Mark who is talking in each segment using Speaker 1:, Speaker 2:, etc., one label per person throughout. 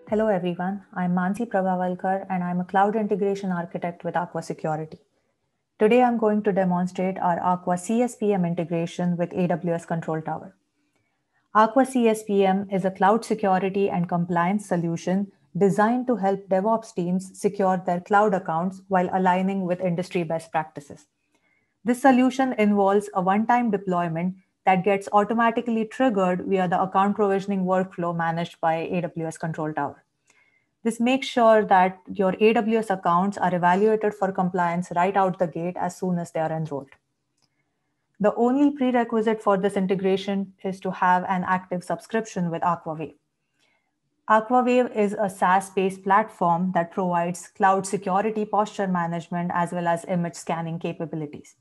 Speaker 1: Hello everyone, I'm Mansi Prabhavalkar and I'm a cloud integration architect with Aqua Security. Today I'm going to demonstrate our Aqua CSPM integration with AWS Control Tower. Aqua CSPM is a cloud security and compliance solution designed to help DevOps teams secure their cloud accounts while aligning with industry best practices. This solution involves a one-time deployment that gets automatically triggered via the account provisioning workflow managed by AWS Control Tower. This makes sure that your AWS accounts are evaluated for compliance right out the gate as soon as they are enrolled. The only prerequisite for this integration is to have an active subscription with Aquawave. Aquawave is a SaaS-based platform that provides cloud security posture management as well as image scanning capabilities.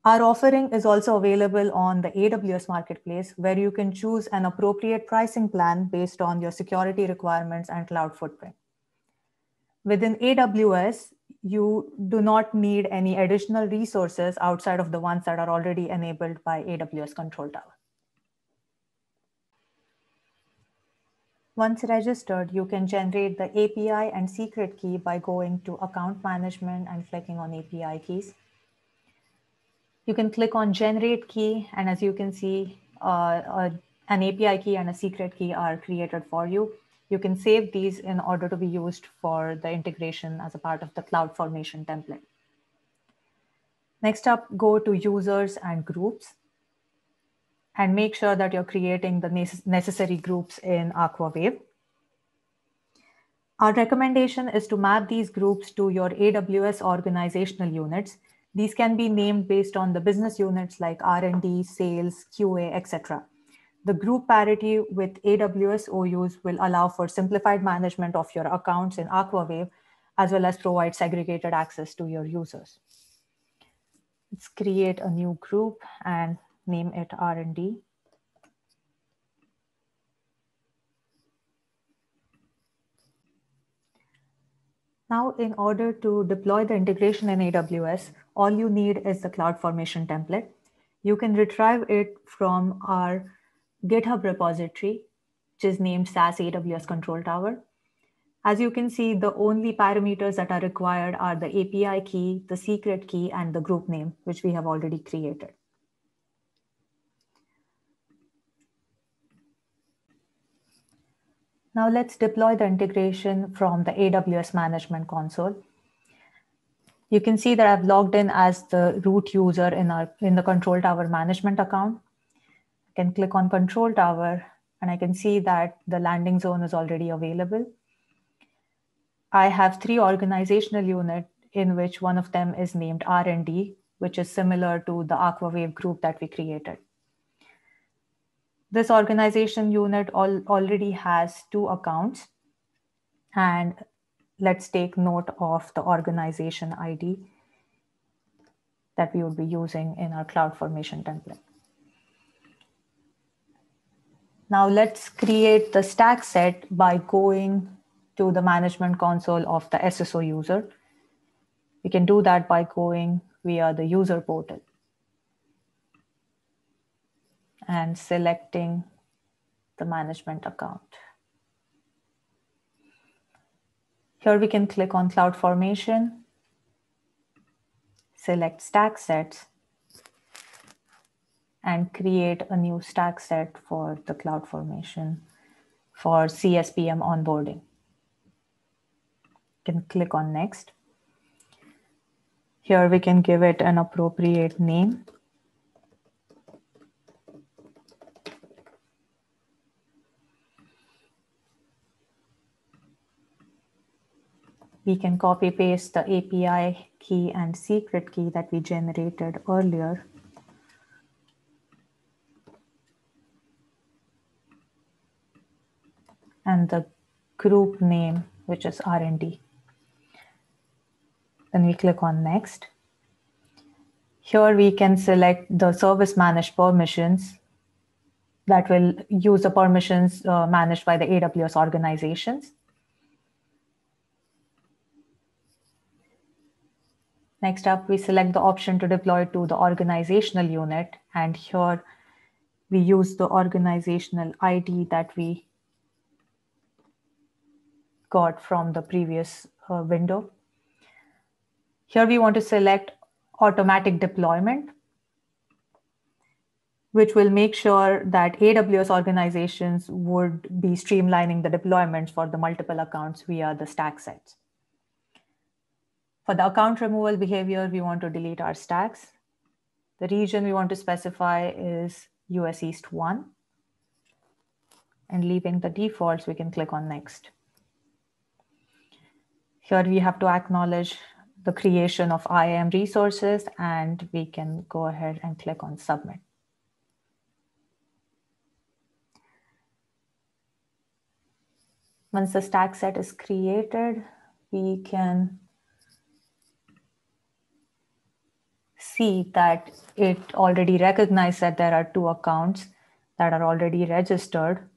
Speaker 1: Our offering is also available on the AWS Marketplace, where you can choose an appropriate pricing plan based on your security requirements and cloud footprint. Within AWS, you do not need any additional resources outside of the ones that are already enabled by AWS Control Tower. Once registered, you can generate the API and secret key by going to Account Management and clicking on API keys. You can click on Generate Key, and as you can see, an API key and a secret key are created for you. You can save these in order to be used for the integration as a part of the CloudFormation template. Next up, go to Users and Groups, and make sure that you're creating the necessary groups in Aquawave. Our recommendation is to map these groups to your AWS organizational units. These can be named based on the business units like R&D, sales, QA, etc. The group parity with AWS OUs will allow for simplified management of your accounts in Aquawave, as well as provide segregated access to your users. Let's create a new group and name it R&D. Now, in order to deploy the integration in AWS, all you need is the CloudFormation template. You can retrieve it from our GitHub repository, which is named SaaS AWS Control Tower. As you can see, the only parameters that are required are the API key, the secret key, and the group name, which we have already created. Now let's deploy the integration from the AWS Management Console. You can see that I've logged in as the root user in the Control Tower management account. I can click on Control Tower and I can see that the landing zone is already available. I have 3 organizational units in which one of them is named R&D, which is similar to the Aquawave group that we created. This organization unit already has 2 accounts, and let's take note of the organization ID that we would be using in our CloudFormation template. Now let's create the stack set by going to the management console of the SSO user. We can do that by going via the user portal and selecting the management account. Here we can click on CloudFormation, select stack sets, and create a new stack set for the CloudFormation for CSPM onboarding. You can click on Next. Here we can give it an appropriate name. We can copy paste the API key and secret key that we generated earlier. And the group name, which is R&D. Then we click on Next. Here we can select the service managed permissions that will use the permissions managed by the AWS organizations. Next up, we select the option to deploy to the organizational unit. And here we use the organizational ID that we got from the previous window. Here we want to select automatic deployment, which will make sure that AWS organizations would be streamlining the deployments for the multiple accounts via the stack sets. For the account removal behavior, we want to delete our stacks. The region we want to specify is US East 1. And leaving the defaults, we can click on Next. Here we have to acknowledge the creation of IAM resources, and we can go ahead and click on Submit. Once the stack set is created, we can see that it already recognized that there are 2 accounts that are already registered.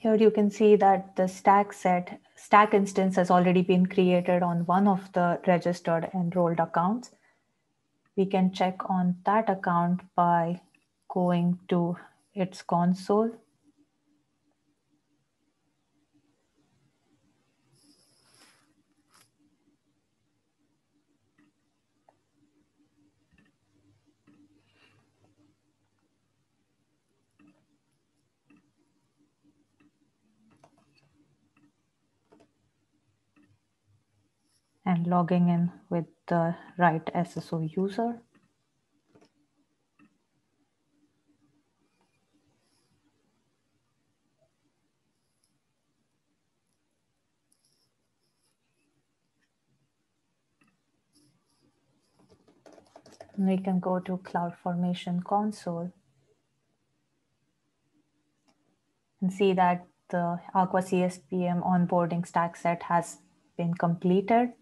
Speaker 1: Here you can see that the stack instance has already been created on one of the registered enrolled accounts. We can check on that account by going to its console. And logging in with the right SSO user. And we can go to CloudFormation console and see that the Aqua CSPM onboarding stack set has been completed.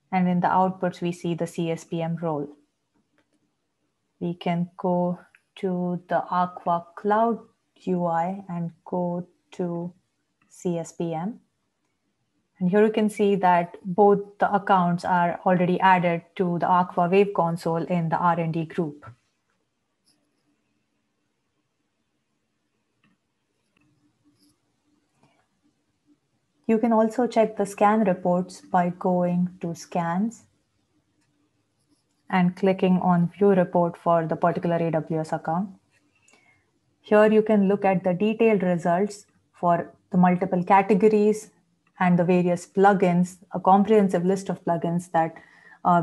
Speaker 1: And in the outputs, we see the CSPM role. We can go to the Aqua Cloud UI and go to CSPM. And here you can see that both the accounts are already added to the Aqua Wave console in the R&D group. You can also check the scan reports by going to Scans and clicking on View Report for the particular AWS account. Here you can look at the detailed results for the multiple categories and the various plugins, a comprehensive list of plugins that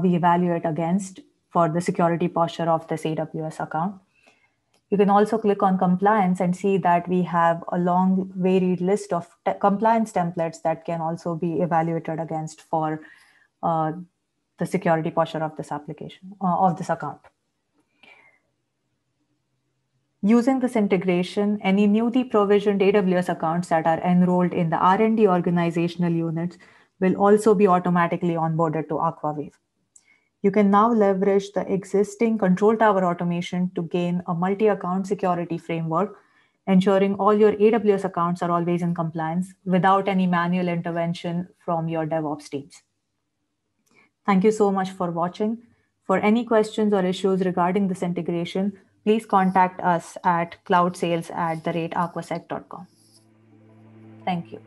Speaker 1: we evaluate against for the security posture of this AWS account. You can also click on compliance and see that we have a long varied list of compliance templates that can also be evaluated against for the security posture of this application, of this account. Using this integration, any newly provisioned AWS accounts that are enrolled in the R&D organizational units will also be automatically onboarded to Aqua Wave. You can now leverage the existing control tower automation to gain a multi-account security framework, ensuring all your AWS accounts are always in compliance without any manual intervention from your DevOps teams. Thank you so much for watching. For any questions or issues regarding this integration, please contact us at cloudsales@aquasec.com. Thank you.